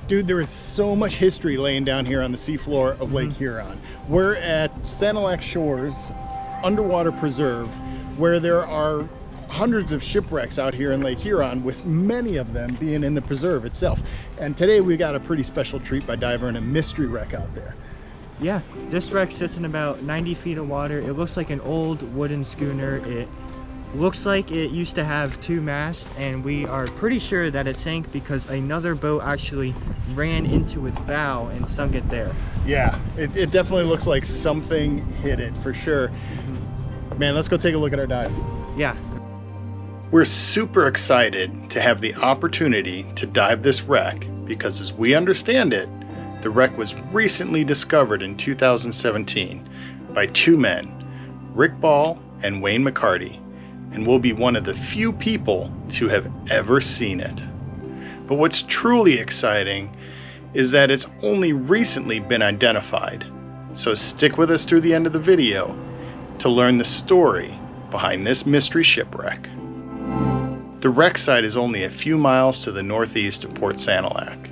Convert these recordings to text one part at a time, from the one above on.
Dude, there is so much history laying down here on the seafloor of Lake Huron. We're at Sanilac Shores Underwater Preserve, where there are hundreds of shipwrecks out here in Lake Huron, with many of them being in the preserve itself. And today we got a pretty special treat by diving a mystery wreck out there. Yeah, this wreck sits in about 90 feet of water. It looks like an old wooden schooner. It looks like it used to have 2 masts, and we are pretty sure that it sank because another boat actually ran into its bow and sunk it there. Yeah, it definitely looks like something hit it for sure. Man, let's go take a look at our dive. Yeah. We're super excited to have the opportunity to dive this wreck because, as we understand it, the wreck was recently discovered in 2017 by 2 men, Rick Ball and Wayne McCarty, and will be one of the few people to have ever seen it. But what's truly exciting is that it's only recently been identified. So stick with us through the end of the video to learn the story behind this mystery shipwreck. The wreck site is only a few miles to the northeast of Port Sanilac,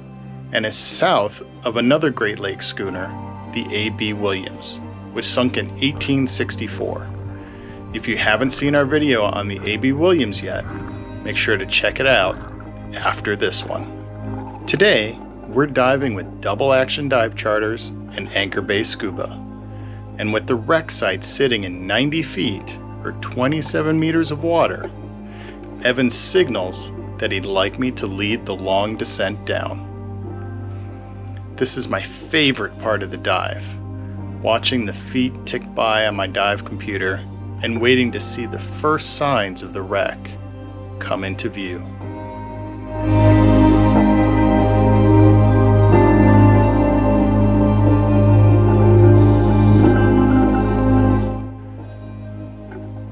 and is south of another Great Lakes schooner, the A.B. Williams, which sunk in 1864. If you haven't seen our video on the A.B. Williams yet, make sure to check it out after this one. Today, we're diving with double action dive charters and anchor-based scuba. And with the wreck site sitting in 90 feet or 27 meters of water, Evan signals that he'd like me to lead the long descent down. This is my favorite part of the dive, watching the feet tick by on my dive computer and waiting to see the first signs of the wreck come into view.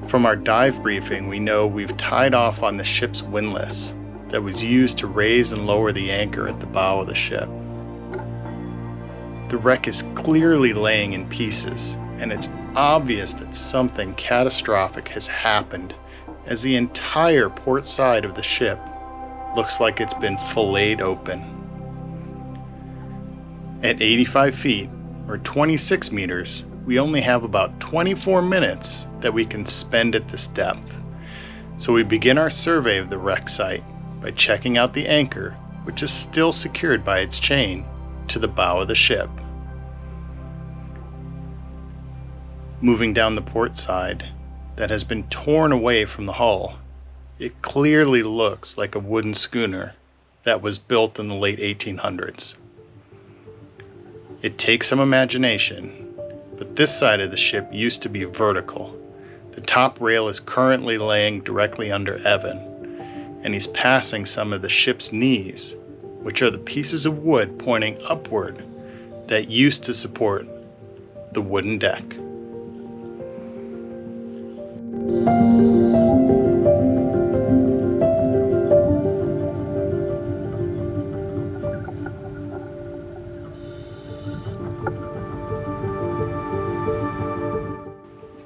From our dive briefing, we know we've tied off on the ship's windlass that was used to raise and lower the anchor at the bow of the ship. The wreck is clearly laying in pieces, and it's obvious that something catastrophic has happened, as the entire port side of the ship looks like it's been filleted open. At 85 feet, or 26 meters, we only have about 24 minutes that we can spend at this depth. So we begin our survey of the wreck site by checking out the anchor, which is still secured by its chain to the bow of the ship. Moving down the port side that has been torn away from the hull, it clearly looks like a wooden schooner that was built in the late 1800s. It takes some imagination, but this side of the ship used to be vertical. The top rail is currently laying directly under Evan, and he's passing some of the ship's knees, which are the pieces of wood pointing upward that used to support the wooden deck.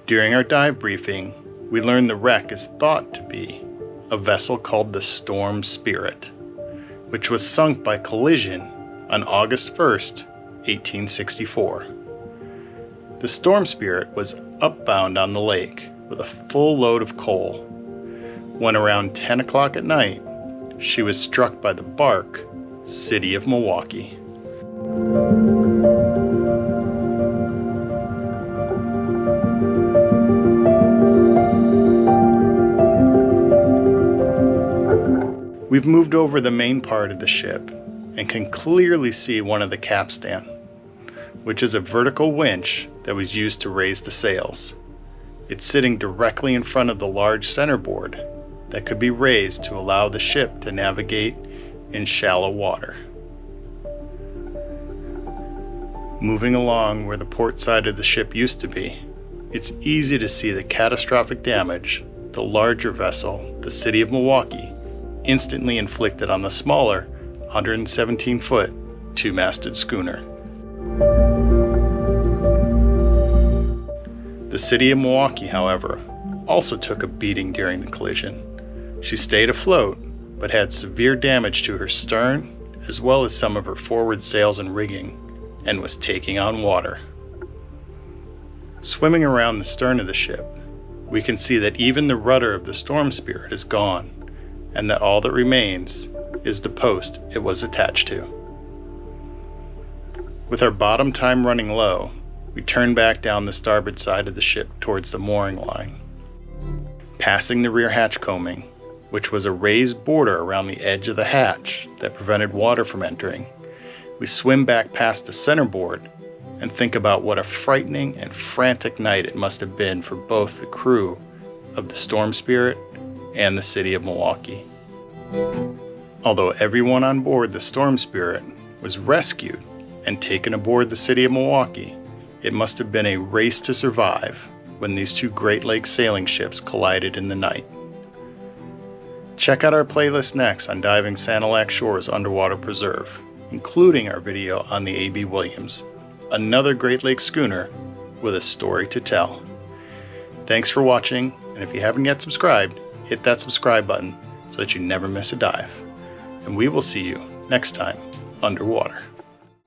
During our dive briefing, we learned the wreck is thought to be a vessel called the Storm Spirit, which was sunk by collision on August 1st, 1864. The Storm Spirit was upbound on the lake with a full load of coal. When around 10 o'clock at night, she was struck by the bark City of Milwaukee. We've moved over the main part of the ship and can clearly see one of the capstan, which is a vertical winch that was used to raise the sails. It's sitting directly in front of the large centerboard that could be raised to allow the ship to navigate in shallow water. Moving along where the port side of the ship used to be, it's easy to see the catastrophic damage the larger vessel, the City of Milwaukee, instantly inflicted on the smaller 117-foot two-masted schooner. The City of Milwaukee, however, also took a beating during the collision. She stayed afloat, but had severe damage to her stern as well as some of her forward sails and rigging, and was taking on water. Swimming around the stern of the ship, we can see that even the rudder of the Storm Spirit is gone, and that all that remains is the post it was attached to. With our bottom time running low, we turn back down the starboard side of the ship towards the mooring line. Passing the rear hatch combing, which was a raised border around the edge of the hatch that prevented water from entering, we swim back past the centerboard and think about what a frightening and frantic night it must have been for both the crew of the Storm Spirit and the city of Milwaukee. Although everyone on board the Storm Spirit was rescued and taken aboard the city of Milwaukee, it must have been a race to survive when these two Great Lakes sailing ships collided in the night. Check out our playlist next on diving Sanilac Shore's underwater preserve, including our video on the A.B. Williams, another Great Lakes schooner with a story to tell. Thanks for watching, and if you haven't yet subscribed, hit that subscribe button so that you never miss a dive. And we will see you next time underwater.